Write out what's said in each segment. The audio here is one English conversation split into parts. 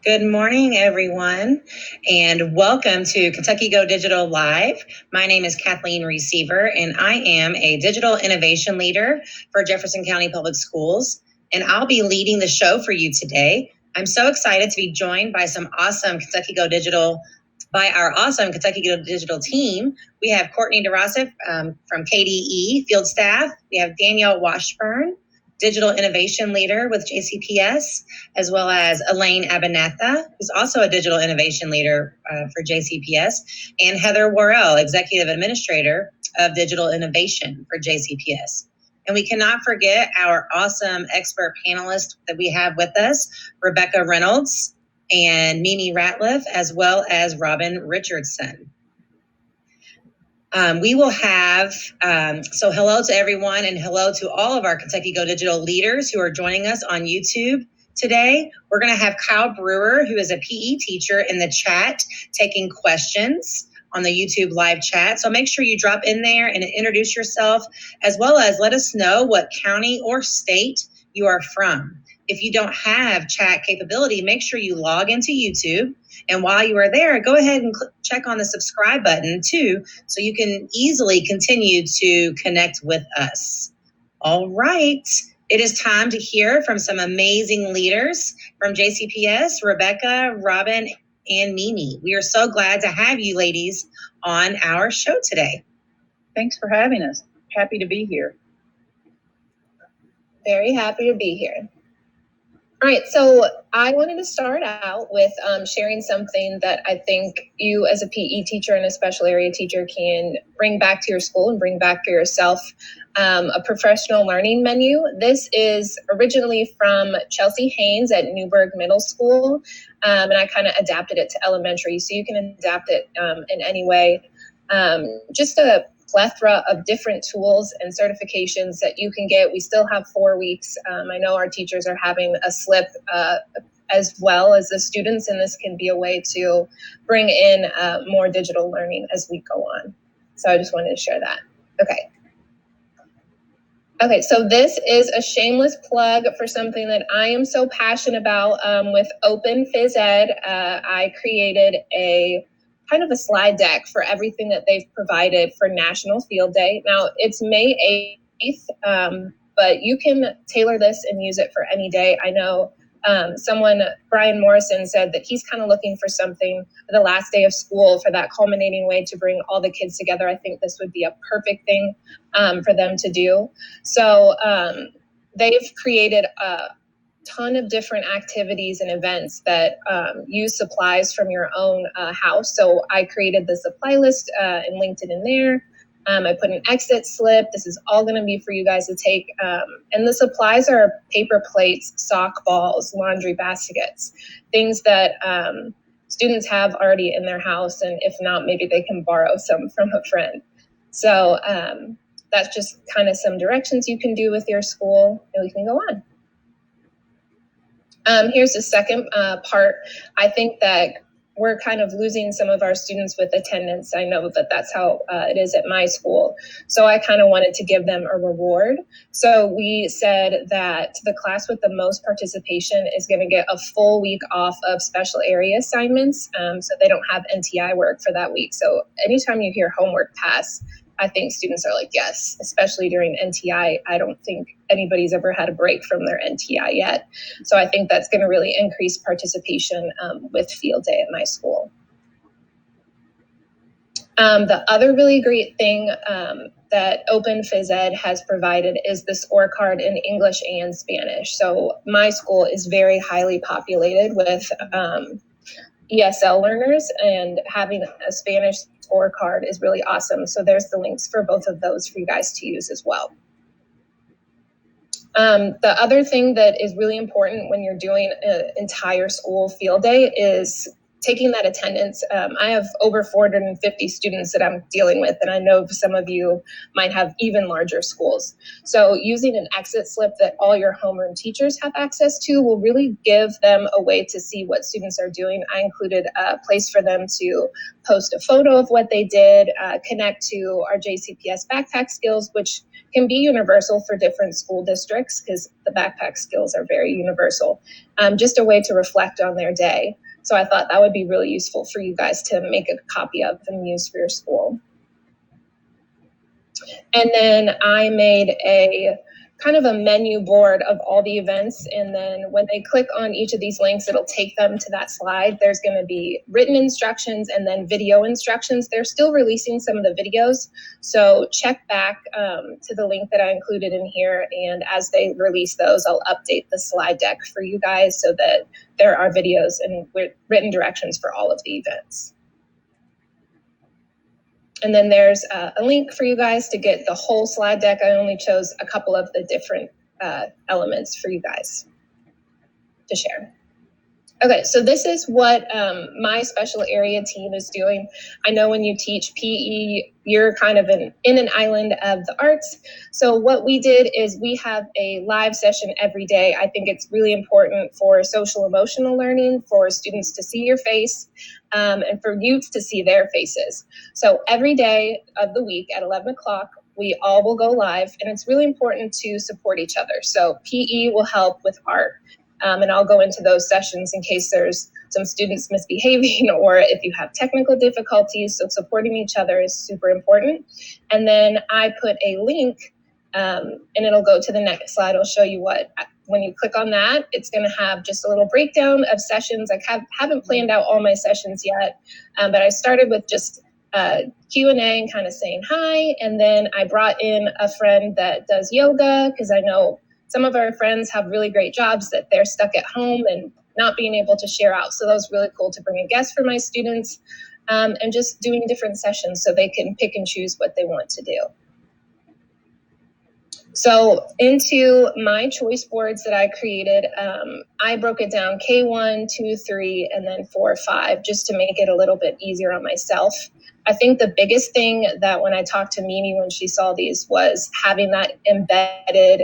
Good morning, everyone, and welcome to Kentucky Go Digital Live. My name is Kathleen Receiver, and I am a digital innovation leader for Jefferson County Public Schools, and I'll be leading the show for you today. I'm so excited to be joined by our awesome Kentucky Go Digital team. We have Courtney DeRosif from KDE Field Staff. We have Danielle Washburn, Digital Innovation Leader with JCPS, as well as Elaine Abanetha, who's also a Digital Innovation Leader for JCPS, and Heather Worrell, Executive Administrator of Digital Innovation for JCPS. And we cannot forget our awesome expert panelists that we have with us, Rebecca Reynolds and Mimi Ratliff, as well as Robin Richardson. We will have, so hello to everyone and hello to all of our Kentucky Go Digital leaders who are joining us on YouTube today. We're going to have Kyle Brewer, who is a PE teacher, in the chat taking questions on the YouTube live chat. So make sure you drop in there and introduce yourself, as well as let us know what county or state you are from. If you don't have chat capability, make sure you log into YouTube. And while you are there, go ahead and check on the subscribe button too, so you can easily continue to connect with us. All right. It is time to hear from some amazing leaders from JCPS, Rebecca, Robin, and Mimi. We are so glad to have you ladies on our show today. Thanks for having us. Happy to be here. Very happy to be here. All right, so I wanted to start out with sharing something that I think you as a PE teacher and a special area teacher can bring back to your school and bring back for yourself, a professional learning menu. This is originally from Chelsea Haynes at Newburgh Middle School, and I kind of adapted it to elementary, so you can adapt it in any way. Just a plethora of different tools and certifications that you can get. We still have 4 weeks. I know our teachers are having a slip as well as the students, and this can be a way to bring in more digital learning as we go on. So I just wanted to share that. Okay, so this is a shameless plug for something that I am so passionate about with Open Phys Ed. I created a kind of a slide deck for everything that they've provided for National Field Day. Now, it's May 8th, but you can tailor this and use it for any day. I know Brian Morrison, said that he's kind of looking for something for the last day of school, for that culminating way to bring all the kids together. I think this would be a perfect thing for them to do. So they've created a ton of different activities and events that use supplies from your own house. So I created the supply list and linked it in there. I put an exit slip. This is all going to be for you guys to take. And the supplies are paper plates, sock balls, laundry baskets, things that students have already in their house. And if not, maybe they can borrow some from a friend. So that's just kind of some directions you can do with your school, and we can go on. Here's the second part. I think that we're kind of losing some of our students with attendance. I know that that's how it is at my school. So I kind of wanted to give them a reward. So we said that the class with the most participation is going to get a full week off of special area assignments. So they don't have NTI work for that week. So anytime you hear homework pass, I think students are like, yes, especially during NTI. I don't think anybody's ever had a break from their NTI yet. So I think that's going to really increase participation with field day at my school. The other really great thing that Open Phys Ed has provided is the scorecard in English and Spanish. So my school is very highly populated with ESL learners, and having a Spanish scorecard is really awesome. So there's the links for both of those for you guys to use as well. The other thing that is really important when you're doing an entire school field day is taking that attendance. I have over 450 students that I'm dealing with, and I know some of you might have even larger schools. So using an exit slip that all your homeroom teachers have access to will really give them a way to see what students are doing. I included a place for them to post a photo of what they did, connect to our JCPS backpack skills, which can be universal for different school districts because the backpack skills are very universal. Just a way to reflect on their day. So I thought that would be really useful for you guys to make a copy of and use for your school. And then I made a kind of a menu board of all the events. And then when they click on each of these links, it'll take them to that slide. There's going to be written instructions and then video instructions. They're still releasing some of the videos. So check back to the link that I included in here. And as they release those, I'll update the slide deck for you guys so that there are videos and written directions for all of the events. And then there's a link for you guys to get the whole slide deck. I only chose a couple of the different elements for you guys to share. Okay, so this is what my special area team is doing. I know when you teach PE, you're kind of in an island of the arts. So what we did is we have a live session every day. I think it's really important for social emotional learning, for students to see your face, and for youth to see their faces. So every day of the week at 11 o'clock, we all will go live, and it's really important to support each other. So PE will help with art. And I'll go into those sessions in case there's some students misbehaving or if you have technical difficulties. So supporting each other is super important. And then I put a link and it'll go to the next slide. I'll show you what, when you click on that, it's going to have just a little breakdown of sessions. I haven't planned out all my sessions yet, but I started with just Q&A and kind of saying hi. And then I brought in a friend that does yoga because I know some of our friends have really great jobs that they're stuck at home and not being able to share out. So that was really cool to bring a guest for my students and just doing different sessions so they can pick and choose what they want to do. So into my choice boards that I created, I broke it down K1, 2, 3, and then 4, 5, just to make it a little bit easier on myself. I think the biggest thing that when I talked to Mimi when she saw these was having that embedded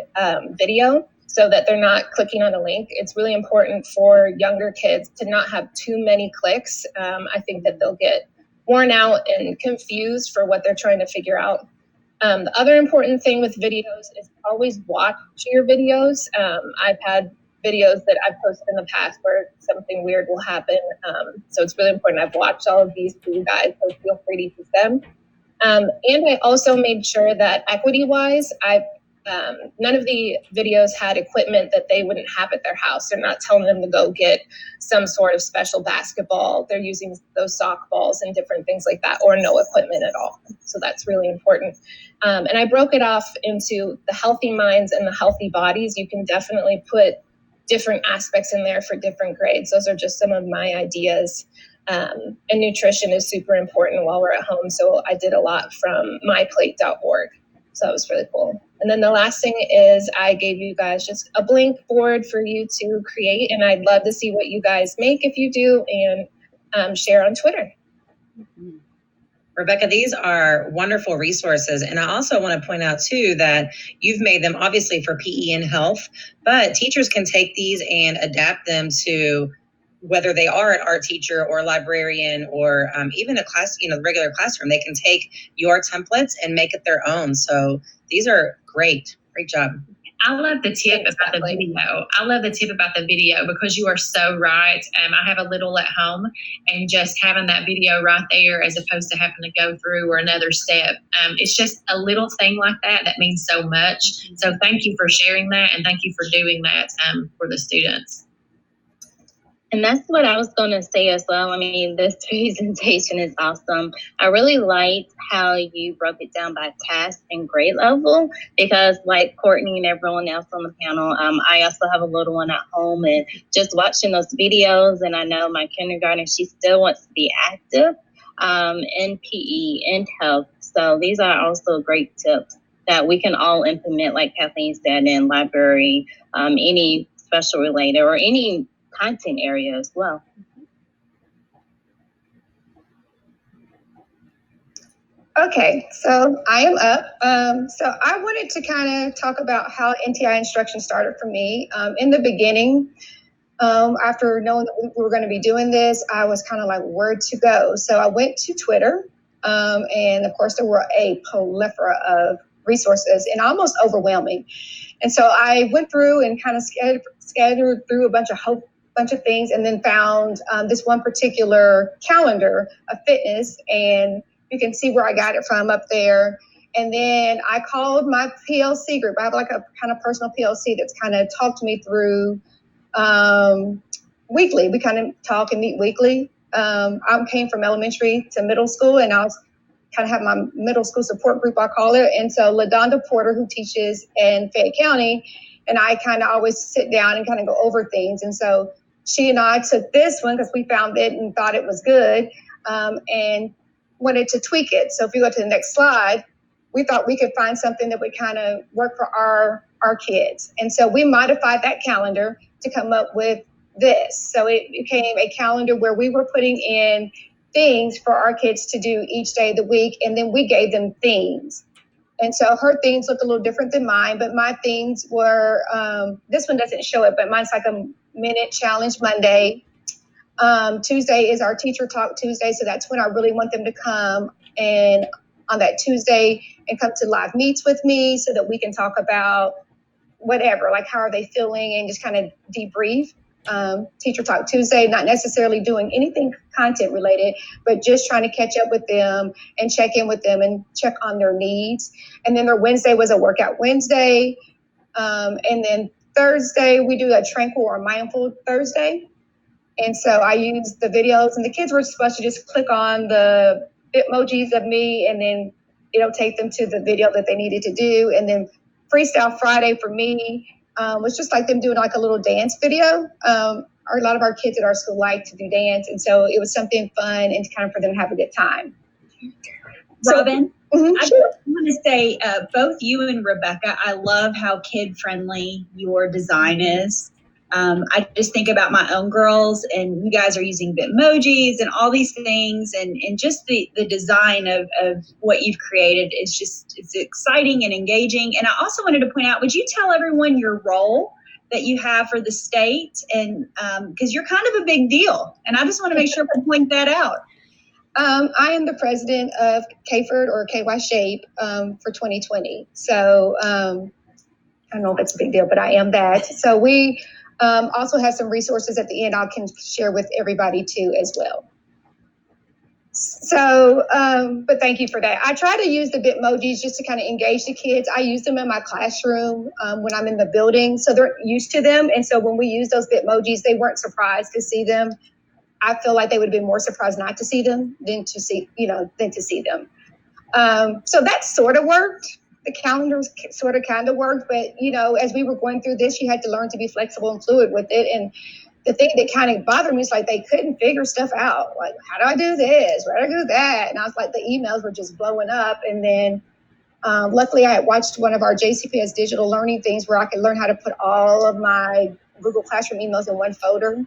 video so that they're not clicking on a link. It's really important for younger kids to not have too many clicks. I think that they'll get worn out and confused for what they're trying to figure out. The other important thing with videos is always watch your videos. I've had videos that I've posted in the past where something weird will happen. So it's really important. I've watched all of these for you guys, so feel free to use them. And I also made sure that equity-wise, none of the videos had equipment that they wouldn't have at their house. They're not telling them to go get some sort of special basketball. They're using those sock balls and different things like that, or no equipment at all. So that's really important. And I broke it off into the healthy minds and the healthy bodies. You can definitely put different aspects in there for different grades. Those are just some of my ideas. And nutrition is super important while we're at home. So I did a lot from myplate.org. So that was really cool. And then the last thing is I gave you guys just a blank board for you to create. And I'd love to see what you guys make if you do and share on Twitter. Rebecca, these are wonderful resources. And I also want to point out, too, that you've made them obviously for PE and health, but teachers can take these and adapt them to whether they are an art teacher or a librarian or even a class, regular classroom. They can take your templates and make it their own. So these are great. Great job. I love the tip about the video. I love the tip about the video because you are so right. I have a little at home, and just having that video right there as opposed to having to go through or another step. It's just a little thing like that means so much. So thank you for sharing that, and thank you for doing that for the students. And that's what I was going to say as well. I mean, this presentation is awesome. I really liked how you broke it down by task and grade level because like Courtney and everyone else on the panel, I also have a little one at home and just watching those videos. And I know my kindergarten, she still wants to be active in PE and health. So these are also great tips that we can all implement, like Kathleen said, in library, any special related or any content area as well. Okay, so I am up. So I wanted to kind of talk about how NTI instruction started for me. In the beginning, after knowing that we were going to be doing this, I was kind of like, where to go? So I went to Twitter, and of course there were a plethora of resources and almost overwhelming. And so I went through and kind of scattered through a bunch of things, and then found this one particular calendar of fitness, and you can see where I got it from up there. And then I called my PLC group. I have like a kind of personal PLC that's kind of talked me through weekly. We kind of talk and meet weekly. I came from elementary to middle school, and I was kind of have my middle school support group, I call it. And so LaDonda Porter, who teaches in Fayette County, and I kind of always sit down and kind of go over things. And so she and I took this one because we found it and thought it was good, and wanted to tweak it. So if you go to the next slide, we thought we could find something that would kind of work for our kids. And so we modified that calendar to come up with this. So it became a calendar where we were putting in things for our kids to do each day of the week, and then we gave them themes. And so her themes look a little different than mine, but my themes were, this one doesn't show it, but mine's like a minute challenge Monday. Tuesday is our teacher talk Tuesday, so that's when I really want them to come and on that Tuesday and come to live meets with me so that we can talk about whatever, like how are they feeling, and just kind of debrief. Teacher Talk Tuesday, not necessarily doing anything content related, but just trying to catch up with them and check in with them and check on their needs. And then their Wednesday was a workout Wednesday. And then Thursday, we do a tranquil or mindful Thursday. And so I use the videos, and the kids were supposed to just click on the Bitmojis of me, and then it'll take them to the video that they needed to do. And then Freestyle Friday for me was just like them doing like a little dance video. A lot of our kids at our school like to do dance, and so it was something fun and kind of for them to have a good time. Robin, Mm-hmm, I sure. want to say both you and Rebecca, I love how kid-friendly your design is. I just think about my own girls, and you guys are using Bitmojis and all these things, and just the design of what you've created is just, it's exciting and engaging. And I also wanted to point out, would you tell everyone your role that you have for the state? And because you're kind of a big deal, and I just want to make sure we point that out. I am the president of KFORD or KY Shape for 2020. So I don't know if it's a big deal, but I am that. So we also have some resources at the end I can share with everybody too as well. So, but thank you for that. I try to use the Bitmojis just to kind of engage the kids. I use them in my classroom when I'm in the building, so they're used to them. And so when we use those Bitmojis, they weren't surprised to see them. I feel like they would have been more surprised not to see them than to see them. So that sort of worked. The calendars sort of kind of worked, but as we were going through this, you had to learn to be flexible and fluid with it. And the thing that kind of bothered me is like they couldn't figure stuff out. Like, how do I do this? Where do I do that? And I was like, the emails were just blowing up. And then luckily I had watched one of our JCPS digital learning things where I could learn how to put all of my Google Classroom emails in one folder.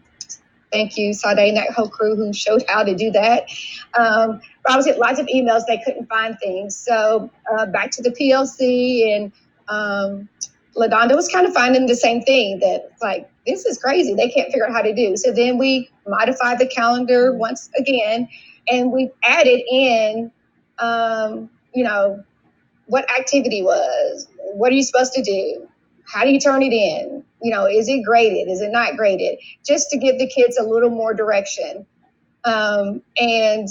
Thank you, Sade, and that whole crew who showed how to do that. But I was getting lots of emails, they couldn't find things. So back to the PLC, and LaDonda was kind of finding the same thing, that like, this is crazy, they can't figure out how to do. So then we modified the calendar once again, and we added in, what activity was, what are you supposed to do? How do you turn it in? Is it graded? Is it not graded? Just to give the kids a little more direction. And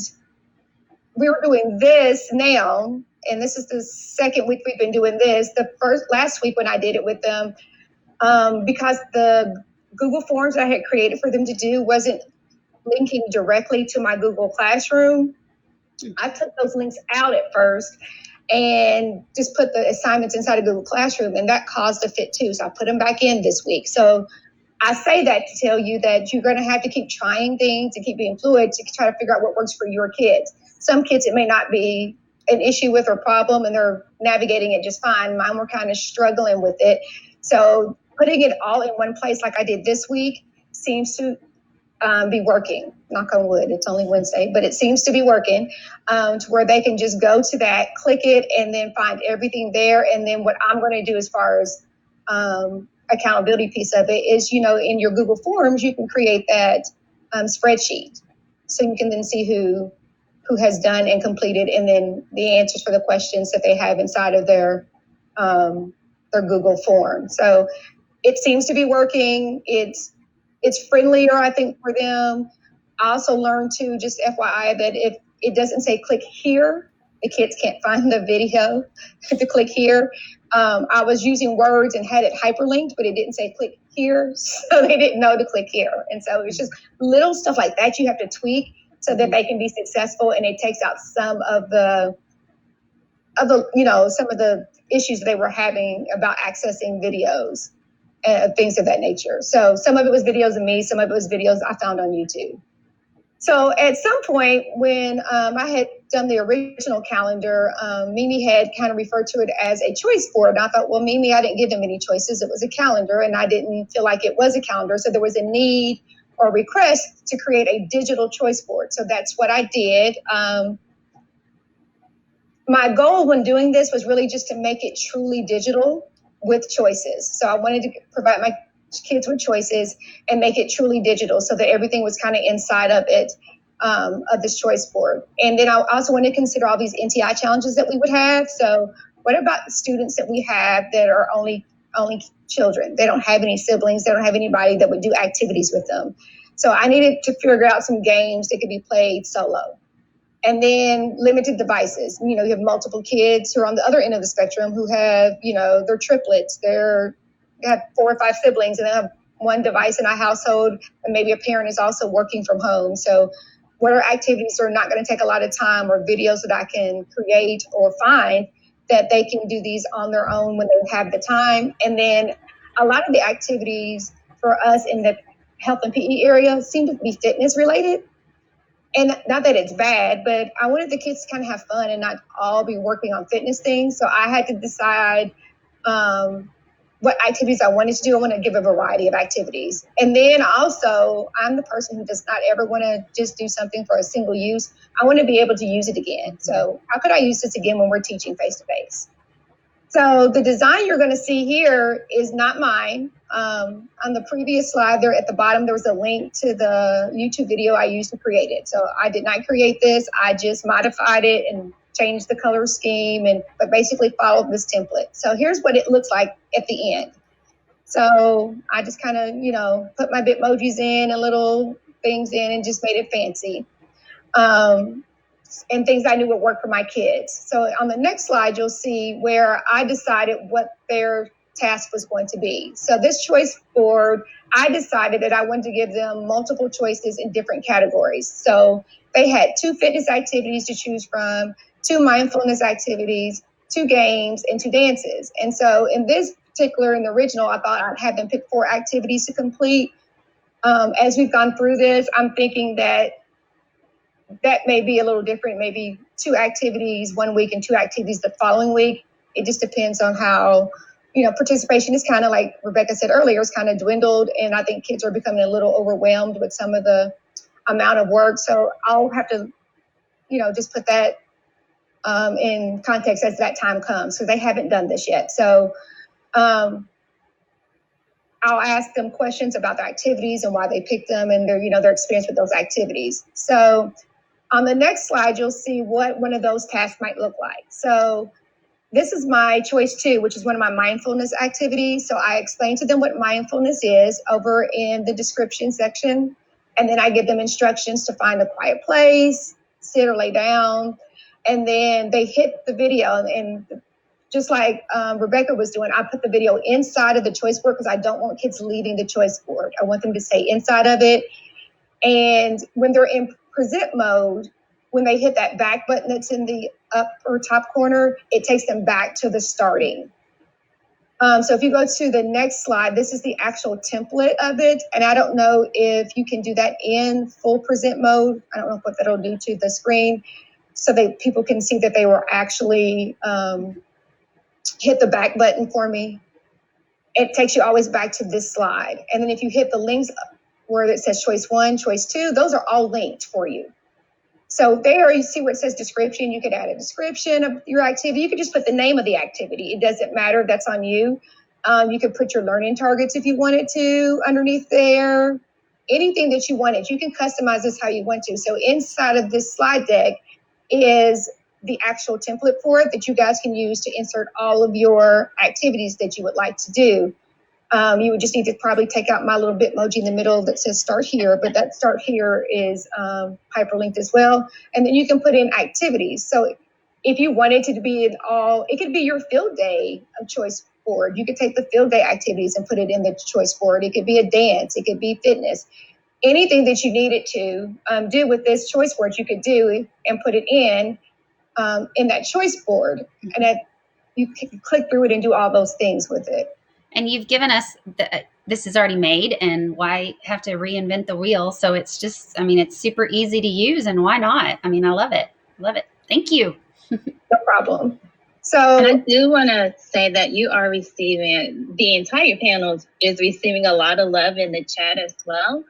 we were doing this now, and this is the second week we've been doing this. Last week when I did it with them, because the Google Forms I had created for them to do wasn't linking directly to my Google Classroom, I took those links out at first and just put the assignments inside of Google Classroom, and that caused a fit too. So I put them back in this week. So I say that to tell you that you're going to have to keep trying things and keep being fluid to try to figure out what works for your kids. Some kids it may not be an issue with or problem, and they're navigating it just fine. Mine were kind of struggling with it. So putting it all in one place like I did this week seems to be working. Knock on wood, it's only Wednesday, but it seems to be working, to where they can just go to that, click it, and then find everything there. And then what I'm going to do as far as accountability piece of it is, in your Google Forms, you can create that spreadsheet. So you can then see who has done and completed, and then the answers for the questions that they have inside of their Google form. So it seems to be working. It's friendlier, I think, for them. I also learned too, just FYI, that if it doesn't say click here, the kids can't find the video to click here. I was using words and had it hyperlinked, but it didn't say click here, so they didn't know to click here. And so it's just little stuff like that you have to tweak so that they can be successful, and it takes out some of the issues they were having about accessing videos and things of that nature. So some of it was videos of me, some of it was videos I found on YouTube. So at some point when I had done the original calendar, Mimi had kind of referred to it as a choice board. And I thought, well, Mimi, I didn't give them any choices. It was a calendar, and I didn't feel like it was a calendar. So there was a need or request to create a digital choice board. So that's what I did. My goal when doing this was really just to make it truly digital with choices. So I wanted to provide my kids with choices and make it truly digital so that everything was kind of inside of it, of this choice board. And then I also wanted to consider all these NTI challenges that we would have. So what about the students that we have that are only children? They don't have any siblings. They don't have anybody that would do activities with them. So I needed to figure out some games that could be played solo. And then limited devices. You have multiple kids who are on the other end of the spectrum who have, they're triplets. They have 4 or 5 siblings, and they have one device in a household, and maybe a parent is also working from home. So what are activities that are not going to take a lot of time, or videos that I can create or find that they can do these on their own when they have the time? And then a lot of the activities for us in the health and PE area seem to be fitness related. And not that it's bad, but I wanted the kids to kind of have fun and not all be working on fitness things. So I had to decide what activities I wanted to do. I want to give a variety of activities. And then also, I'm the person who does not ever want to just do something for a single use. I want to be able to use it again. So how could I use this again when we're teaching face-to-face? So the design you're going to see here is not mine. On the previous slide there at the bottom, there was a link to the YouTube video I used to create it. So I did not create this. I just modified it and changed the color scheme, but basically followed this template. So here's what it looks like at the end. So I just kind of, put my Bitmojis in and little things in and just made it fancy. And things I knew would work for my kids. So on the next slide, you'll see where I decided what their task was going to be. So this choice board, I decided that I wanted to give them multiple choices in different categories. So they had 2 fitness activities to choose from, 2 mindfulness activities, 2 games, and 2 dances. And so in this particular, in the original, I thought I'd have them pick 4 activities to complete. As we've gone through this, I'm thinking that may be a little different, maybe 2 activities one week and 2 activities the following week. It just depends on how, participation is kind of, like Rebecca said earlier, is kind of dwindled. And I think kids are becoming a little overwhelmed with some of the amount of work. So I'll have to, just put that in context as that time comes. So they haven't done this yet. So I'll ask them questions about their activities and why they picked them and their experience with those activities. So on the next slide, you'll see what one of those tasks might look like. So this is my choice 2, which is one of my mindfulness activities. So I explain to them what mindfulness is over in the description section. And then I give them instructions to find a quiet place, sit or lay down. And then they hit the video. And just like Rebecca was doing, I put the video inside of the choice board because I don't want kids leaving the choice board. I want them to stay inside of it. And when they're in present mode, when they hit that back button that's in the upper top corner, it takes them back to the starting. So if you go to the next slide, this is the actual template of it. And I don't know if you can do that in full present mode. I don't know what that'll do to the screen so that people can see that they were actually hit the back button for me. It takes you always back to this slide. And then if you hit the links where it says choice 1, choice 2, those are all linked for you. So there you see where it says description. You could add a description of your activity. You could just put the name of the activity. It doesn't matter. That's on you. You could put your learning targets if you wanted to underneath there. Anything that you wanted. You can customize this how you want to. So inside of this slide deck is the actual template for it that you guys can use to insert all of your activities that you would like to do. You would just need to probably take out my little Bitmoji in the middle that says start here, but that start here is hyperlinked as well. And then you can put in activities. So if you wanted it to be it could be your field day of choice board. You could take the field day activities and put it in the choice board. It could be a dance. It could be fitness. Anything that you needed to do with this choice board, you could do and put it in that choice board. And you can click through it and do all those things with it. And you've given us this is already made, and why have to reinvent the wheel? So it's just, it's super easy to use, and why not? I love it. Love it. Thank you. No problem. So and I do want to say that you are receiving, the entire panel is receiving a lot of love in the chat as well.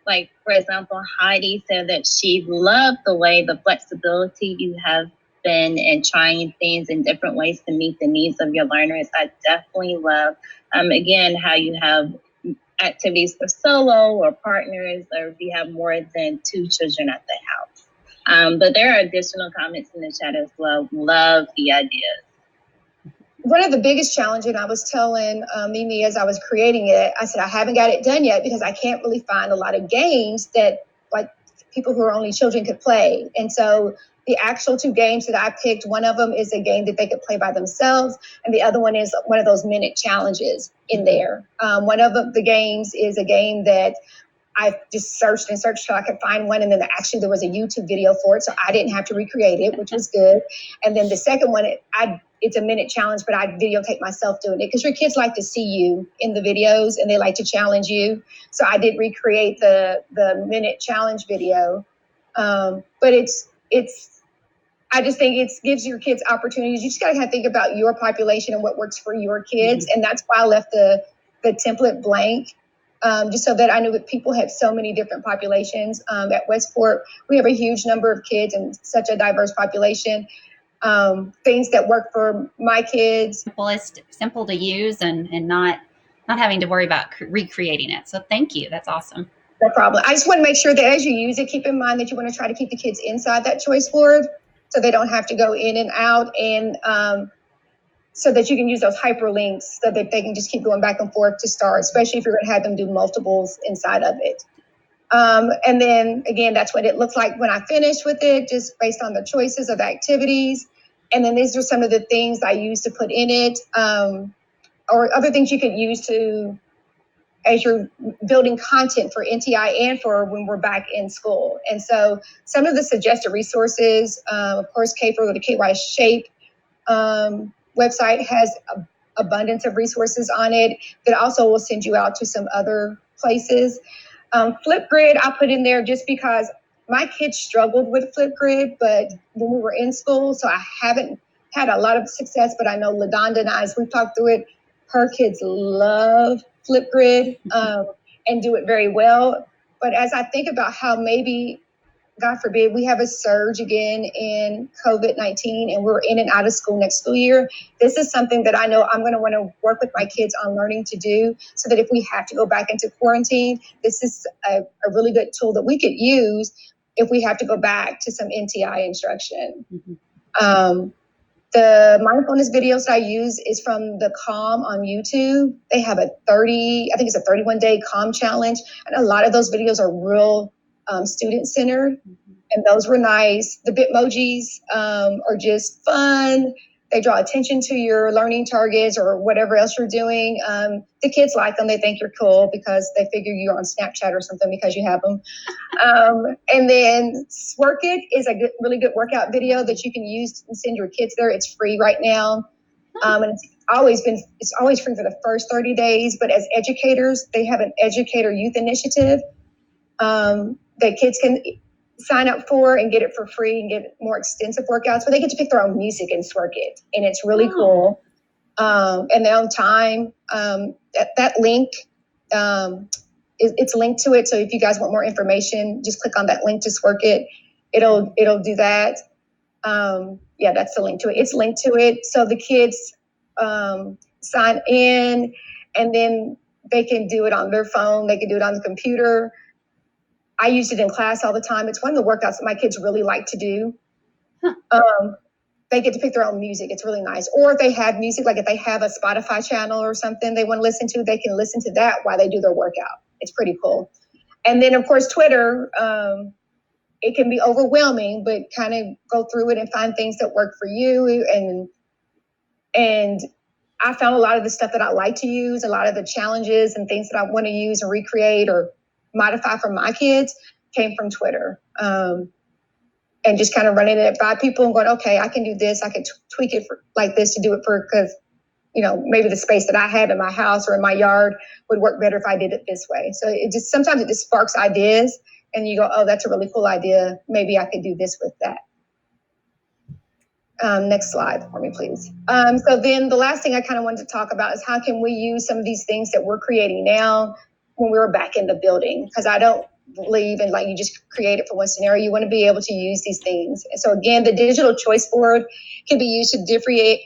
Like, for example, Heidi said that she loved the way the flexibility you have been and trying things in different ways to meet the needs of your learners. I definitely love, again, how you have activities for solo or partners, or if you have more than 2 children at the house. But there are additional comments in the chat as well. Love the ideas. One of the biggest challenges, I was telling Mimi as I was creating it, I said, I haven't got it done yet because I can't really find a lot of games that like people who are only children could play. And so the actual 2 games that I picked, one of them is a game that they could play by themselves, and the other one is one of those minute challenges in there. One of the games is a game that I just searched and searched till I could find one, and then there was a YouTube video for it, so I didn't have to recreate it, which was good. And then the second one, it's a minute challenge, but I videotape myself doing it because your kids like to see you in the videos and they like to challenge you. So I did recreate the minute challenge video, but I just think it gives your kids opportunities. You just got to kind of think about your population and what works for your kids. And that's why I left the template blank, just so that I knew that people had so many different populations. At Westport, we have a huge number of kids and such a diverse population. Things that work for my kids. Simple to use and not having to worry about recreating it. So thank you. That's awesome. No problem. I just want to make sure that as you use it, keep in mind that you want to try to keep the kids inside that choice board so they don't have to go in and out, and so that you can use those hyperlinks so that they can just keep going back and forth to start, especially if you're going to have them do multiples inside of it. And then, again, that's what it looks like when I finish with it, just based on the choices of the activities. And then these are some of the things I use to put in it, or other things you could use to as you're building content for NTI and for when we're back in school. And so some of the suggested resources, of course, K for the KY Shape website has abundance of resources on it that also will send you out to some other places. Flipgrid, I put in there just because my kids struggled with Flipgrid, but when we were in school, so I haven't had a lot of success, but I know LaDonda and I, as we've talked through it, her kids love Flipgrid and do it very well. But as I think about how maybe, God forbid, we have a surge again in COVID-19 and we're in and out of school next school year, this is something that I know I'm going to want to work with my kids on learning to do so that if we have to go back into quarantine, this is a really good tool that we could use if we have to go back to some NTI instruction. Mm-hmm. The mindfulness videos that I use is from the Calm on YouTube. They have I think it's a 31-day Calm challenge. And a lot of those videos are real student-centered. And those were nice. The Bitmojis are just fun. They draw attention to your learning targets or whatever else you're doing. The kids like them. They think you're cool because they figure you're on Snapchat or something because you have them. And then Swork It is a really good workout video that you can use and send your kids there. It's free right now. And it's always free for the first 30 days. But as educators, they have an educator youth initiative that kids can sign up for and get it for free and get more extensive workouts, but they get to pick their own music and Swork It. And it's really cool. And they're on time. That link it's linked to it. So if you guys want more information, just click on that link to Swerk It. It'll do that. Yeah, that's the link to it. It's linked to it. So the kids sign in, and then they can do it on their phone. They can do it on the computer. I use it in class all the time. It's one of the workouts that my kids really like to do. They get to pick their own music. It's really nice. Or if they have music, like if they have a Spotify channel or something they want to listen to, they can listen to that while they do their workout. It's pretty cool. And then, of course, Twitter, it can be overwhelming, but kind of go through it and find things that work for you. And I found a lot of the stuff that I like to use, a lot of the challenges and things that I want to use and recreate or modify for my kids came from Twitter. And just kind of running it by people and going, okay, I can do this. I can tweak it like this to do it for, because, maybe the space that I have in my house or in my yard would work better if I did it this way. So sometimes it just sparks ideas and you go, oh, that's a really cool idea. Maybe I could do this with that. Next slide for me, please. So then the last thing I kind of wanted to talk about is how can we use some of these things that we're creating now when we were back in the building? Because I don't believe in you just create it for one scenario. You want to be able to use these things. And so again, the digital choice board can be used to differentiate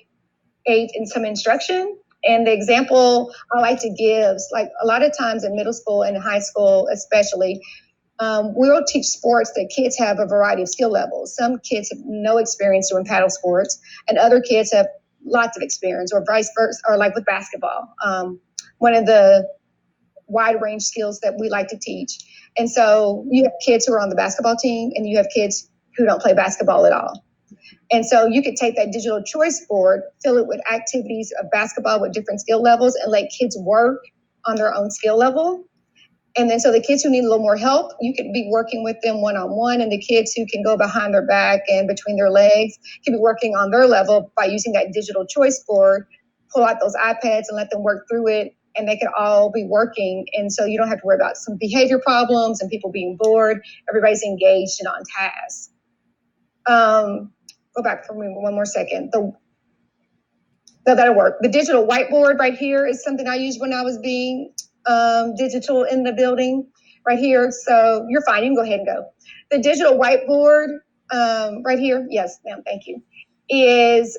in some instruction. And the example I like to give is a lot of times in middle school and high school, especially, we'll teach sports that kids have a variety of skill levels. Some kids have no experience doing paddle sports, and other kids have lots of experience, or vice versa, or like with basketball. One of the wide range skills that we like to teach. And so you have kids who are on the basketball team, and you have kids who don't play basketball at all. And so you could take that digital choice board, fill it with activities of basketball with different skill levels, and let kids work on their own skill level. And then so the kids who need a little more help, you could be working with them one-on-one, and the kids who can go behind their back and between their legs can be working on their level by using that digital choice board, pull out those iPads and let them work through it, and they could all be working. And so you don't have to worry about some behavior problems and people being bored. Everybody's engaged and on task. Go back for me one more second. That'll work. The digital whiteboard right here is something I used when I was being digital in the building right here. So you're fine. You can go ahead and go. The digital whiteboard right here. Yes, ma'am. Thank you. Is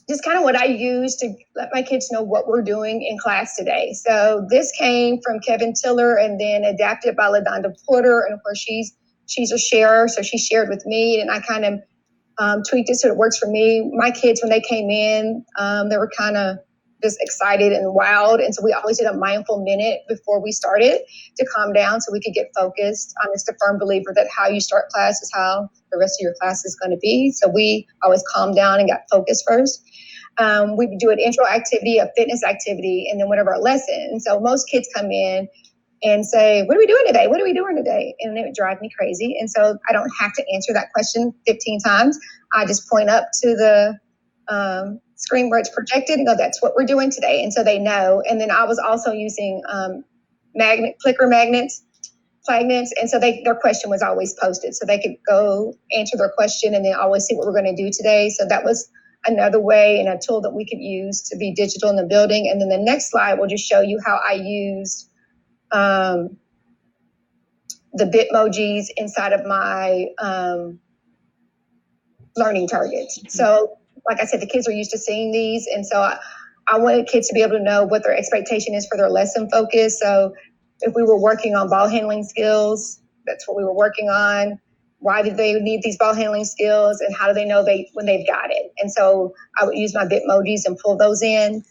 just kind of what I use to let my kids know what we're doing in class today. So this came from Kevin Tiller and then adapted by LaDonda Porter. And of course, she's a sharer. So she shared with me, and I kind of tweaked it so it works for me. My kids, when they came in, they were kind of just excited and wowed. And so we always did a mindful minute before we started to calm down so we could get focused. I'm just a firm believer that how you start class is how the rest of your class is going to be. So we always calmed down and got focused first. We do an intro activity, a fitness activity, and then one of our lessons. So most kids come in and say, what are we doing today? What are we doing today? And it would drive me crazy. And so I don't have to answer that question 15 times. I just point up to the screen where it's projected and go, that's what we're doing today. And so they know. And then I was also using clicker magnets. And so their question was always posted. So they could go answer their question and then always see what we're going to do today. So that was another way and a tool that we could use to be digital in the building. And then the next slide will just show you how I used the Bitmojis inside of my learning targets. So like I said, the kids are used to seeing these. And so I wanted kids to be able to know what their expectation is for their lesson focus. So if we were working on ball handling skills, that's what we were working on. Why did they need these ball handling skills, and how do they know when they've got it? And so I would use my Bitmojis and pull those in.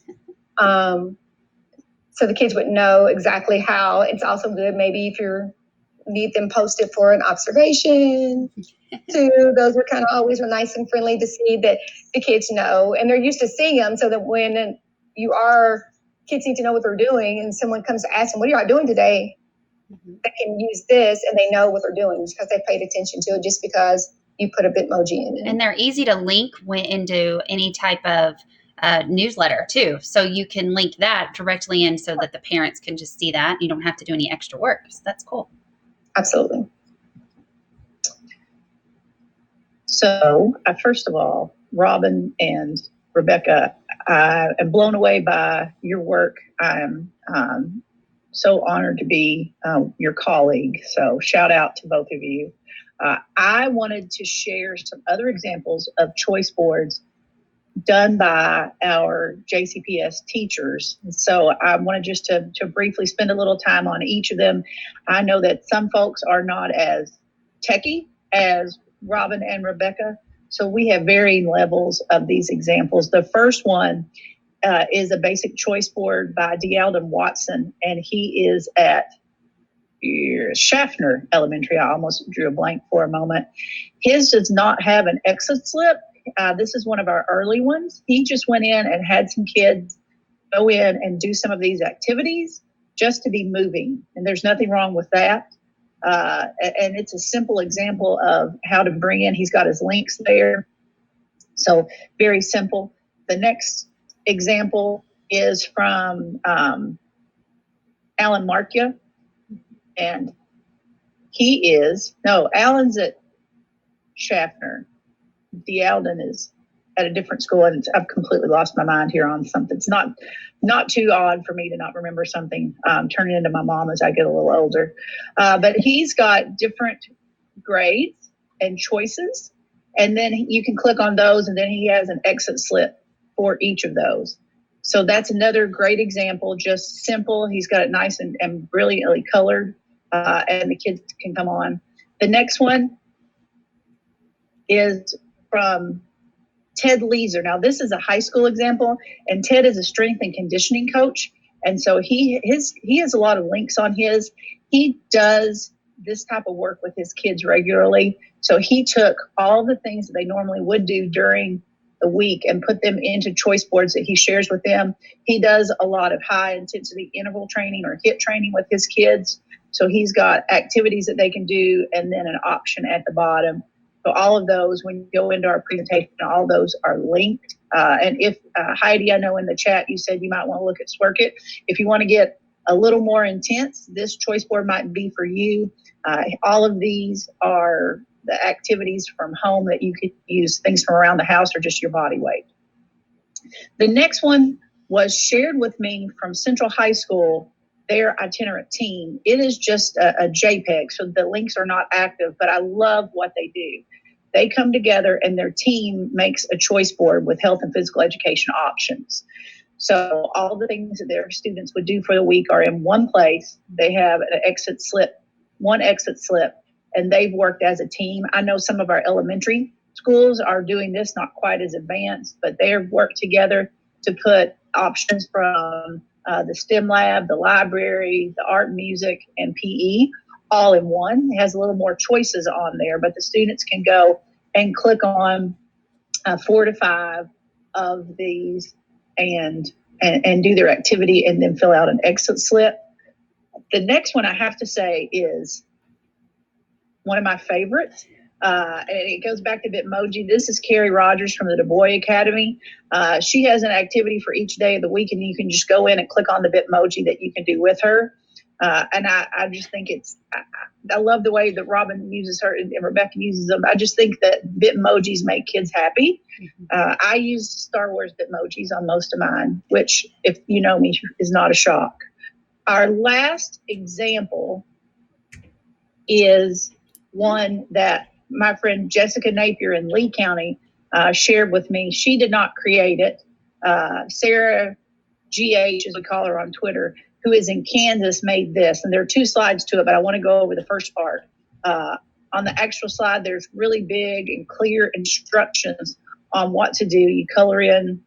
So the kids would know exactly how. It's also good maybe if you need them posted for an observation too. Those were kind of always nice and friendly to see that the kids know, and they're used to seeing them, so that when kids need to know what they're doing and someone comes to ask them, what are y'all doing today? They can use this and they know what they're doing because they paid attention to it, just because you put a Bitmoji in it. And they're easy to link into any type of newsletter too. So you can link that directly in so that the parents can just see that. You don't have to do any extra work. So that's cool. Absolutely. So, first of all, Robin and Rebecca, I am blown away by your work. I'm so honored to be your colleague. So shout out to both of you. I wanted to share some other examples of choice boards done by our JCPS teachers. So I wanted just to briefly spend a little time on each of them. I know that some folks are not as techie as Robin and Rebecca, so we have varying levels of these examples. The first one is a basic choice board by D. Alden Watson, and he is at Schaffner Elementary. I almost drew a blank for a moment. His does not have an exit slip. This is one of our early ones. He just went in and had some kids go in and do some of these activities just to be moving. And there's nothing wrong with that. And it's a simple example of how to bring in. He's got his links there. So very simple. The next example is from Alan Markia. And Alan's at Schaffner. D. Alden is at a different school, and I've completely lost my mind here on something. It's not too odd for me to not remember something. Turning into my mom as I get a little older. But he's got different grades and choices, and then you can click on those, and then he has an exit slip for each of those. So that's another great example, just simple. He's got it nice and brilliantly colored, and the kids can come on. The next one is from Ted Leeser. Now, this is a high school example, and Ted is a strength and conditioning coach. And so he has a lot of links on his. He does this type of work with his kids regularly. So he took all the things that they normally would do during the week and put them into choice boards that he shares with them. He does a lot of high intensity interval training or HIIT training with his kids. So he's got activities that they can do and then an option at the bottom. So all of those, when you go into our presentation, all those are linked. And if Heidi, I know in the chat you said you might want to look at Swirkit. If you want to get a little more intense, this choice board might be for you. All of these are the activities from home that you could use, things from around the house or just your body weight. The next one was shared with me from Central High School, their itinerant team. It is just a JPEG, so the links are not active, but I love what they do. They come together and their team makes a choice board with health and physical education options. So all the things that their students would do for the week are in one place. They have one exit slip, and they've worked as a team. I know some of our elementary schools are doing this, not quite as advanced, but they have worked together to put options from the STEM lab, the library, the art, music, and PE all in one. It has a little more choices on there, but the students can go and click on 4 to 5 of these and do their activity and then fill out an exit slip. The next one I have to say is one of my favorites. And it goes back to Bitmoji. This is Carrie Rogers from the Du Bois Academy. She has an activity for each day of the week, and you can just go in and click on the Bitmoji that you can do with her. And I just think I love the way that Robin uses her and Rebecca uses them. I just think that Bitmojis make kids happy. I use Star Wars Bitmojis on most of mine, which, if you know me, is not a shock. Our last example is one that my friend Jessica Napier in Lee County shared with me. She did not create it. Sarah GH, as we call her on Twitter, who is in Kansas, made this. And there are 2 slides to it, but I want to go over the first part. On the actual slide, there's really big and clear instructions on what to do. You color in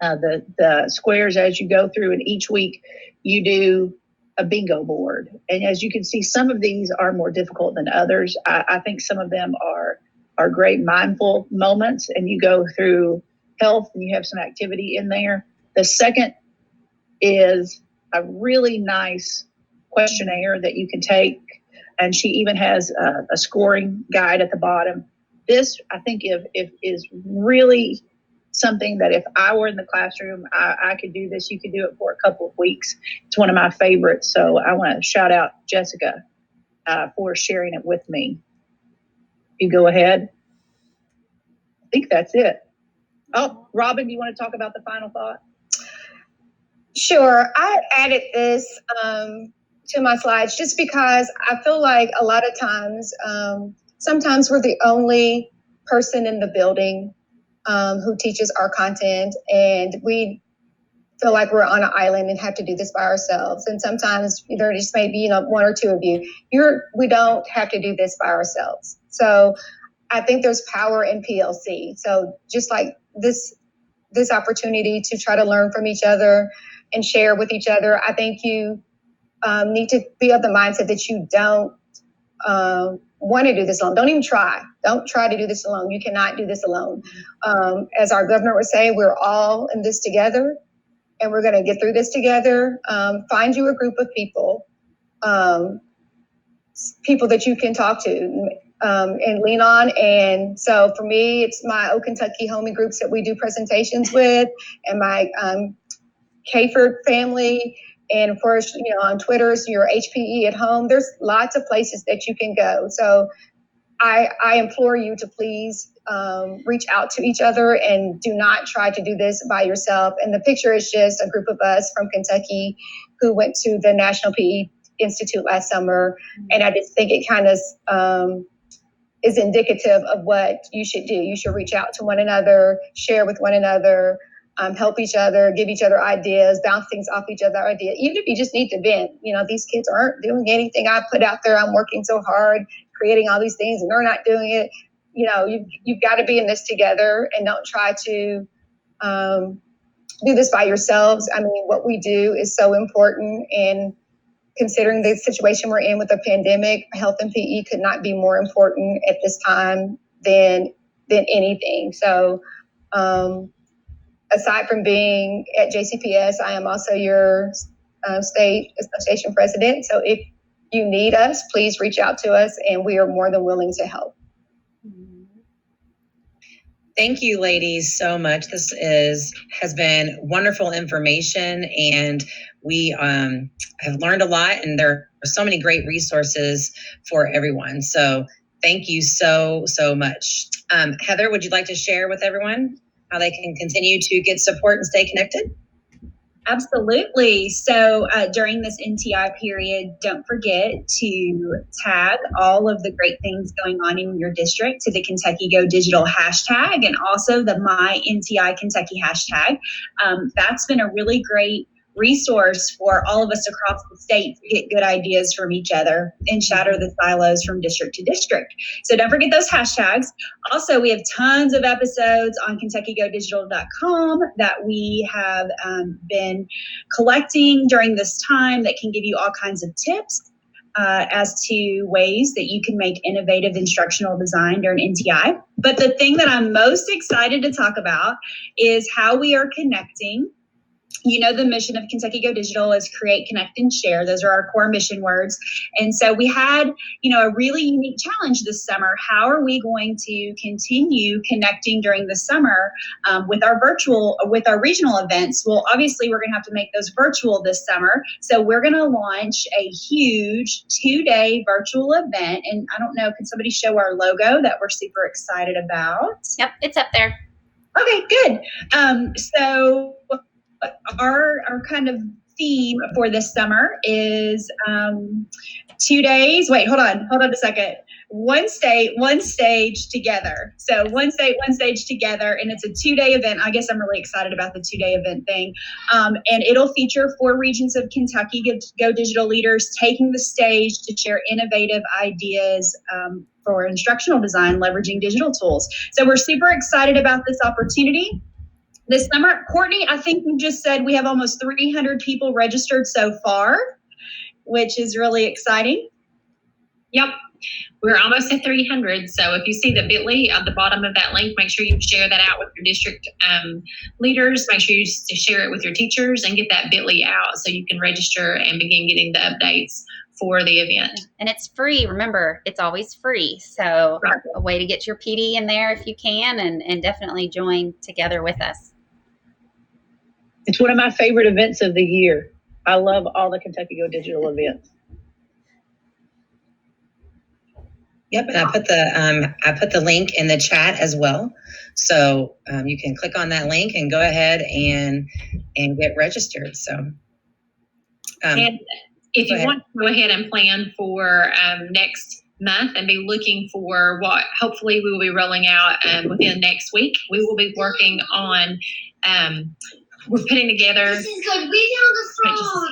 the squares as you go through, and each week you do a bingo board. And as you can see, some of these are more difficult than others. I think some of them are great mindful moments, and you go through health and you have some activity in there. The second is a really nice questionnaire that you can take, and she even has a scoring guide at the bottom. This, I think, if is really something that if I were in the classroom, I could do this. You could do it for a couple of weeks. It's one of my favorites. So I want to shout out Jessica for sharing it with me. You go ahead. I think that's it. Oh, Robin, do you want to talk about the final thought? Sure. I added this to my slides just because I feel like a lot of times, sometimes we're the only person in the building who teaches our content, and we feel like we're on an island and have to do this by ourselves. And sometimes there just may be, one or two of you. We don't have to do this by ourselves. So I think there's power in PLC. So just like this opportunity to try to learn from each other and share with each other, I think you need to be of the mindset that you don't want to do this alone. Don't even try. Don't try to do this alone. You cannot do this alone. As our governor would say, we're all in this together, and we're going to get through this together. Find you a group of people, people that you can talk to and lean on. And so for me, it's my Old Kentucky homie groups that we do presentations with, and my Kayford family. And of course, on Twitter, so your HPE at home. There's lots of places that you can go. So I implore you to please reach out to each other and do not try to do this by yourself. And the picture is just a group of us from Kentucky who went to the National PE Institute last summer. And I just think it kind of is indicative of what you should do. You should reach out to one another, share with one another, help each other, give each other ideas, bounce things off each other ideas. Even if you just need to vent, these kids aren't doing anything I put out there. I'm working so hard, creating all these things, and they're not doing it. You've got to be in this together, and don't try to do this by yourselves. I mean, what we do is so important, and considering the situation we're in with the pandemic, health and PE could not be more important at this time than anything. So, aside from being at JCPS, I am also your state association president. So if you need us, please reach out to us, and we are more than willing to help. Thank you, ladies, so much. This has been wonderful information, and we have learned a lot, and there are so many great resources for everyone. So thank you so much. Heather, would you like to share with everyone how they can continue to get support and stay connected? Absolutely. So during this NTI period, don't forget to tag all of the great things going on in your district to the Kentucky Go Digital hashtag, and also the My NTI Kentucky hashtag. That's been a really great resource for all of us across the state to get good ideas from each other and shatter the silos from district to district. So don't forget those hashtags. Also, we have tons of episodes on KentuckyGoDigital.com that we have been collecting during this time that can give you all kinds of tips as to ways that you can make innovative instructional design during NTI. But the thing that I'm most excited to talk about is how we are connecting. The mission of Kentucky Go Digital is create, connect, and share. Those are our core mission words. And so we had, a really unique challenge this summer. How are we going to continue connecting during the summer with our regional events? Well, obviously, we're going to have to make those virtual this summer. So we're going to launch a huge 2-day virtual event. And I don't know, can somebody show our logo that we're super excited about? Yep, it's up there. Okay, good. So our kind of theme for this summer is 2 days. Wait, hold on a second. One stage together. So one stage together, and it's a 2-day event. I guess I'm really excited about the 2-day event thing. And it'll feature 4 regions of Kentucky Go Digital leaders taking the stage to share innovative ideas for instructional design, leveraging digital tools. So we're super excited about this opportunity. This summer, Courtney, I think you just said we have almost 300 people registered so far, which is really exciting. Yep. We're almost at 300. So if you see the bit.ly at the bottom of that link, make sure you share that out with your district leaders. Make sure you share it with your teachers and get that bit.ly out so you can register and begin getting the updates for the event. And it's free. Remember, it's always free. So Right. A way to get your PD in there if you can, and definitely join together with us. It's one of my favorite events of the year. I love all the Kentucky Go Digital events. Yep, and I put the link in the chat as well, so you can click on that link and go ahead and get registered. So, and if you want to go ahead and plan for next month and be looking for what hopefully we will be rolling out within next week, we will be working on. We're putting together. This is good. We know the frog.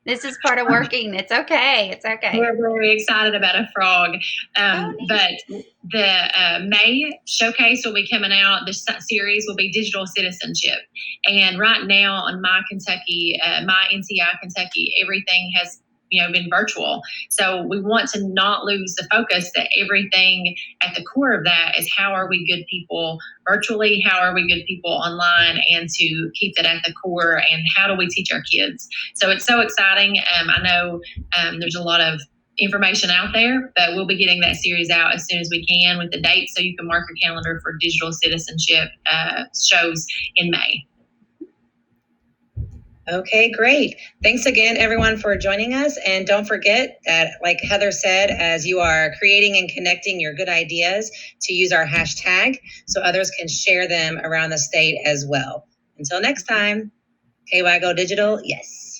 This is part of working. It's okay. It's okay. We're very excited about a frog. But the May showcase will be coming out. The series will be digital citizenship. And right now on my NTI Kentucky, everything has been virtual. So we want to not lose the focus that everything at the core of that is how are we good people virtually? How are we good people online? And to keep that at the core, and how do we teach our kids? So it's so exciting. I know there's a lot of information out there, but we'll be getting that series out as soon as we can with the dates, so you can mark your calendar for digital citizenship shows in May. Okay, great. Thanks again, everyone, for joining us. And don't forget that, like Heather said, as you are creating and connecting your good ideas, to use our hashtag so others can share them around the state as well. Until next time, KY Go Digital, yes.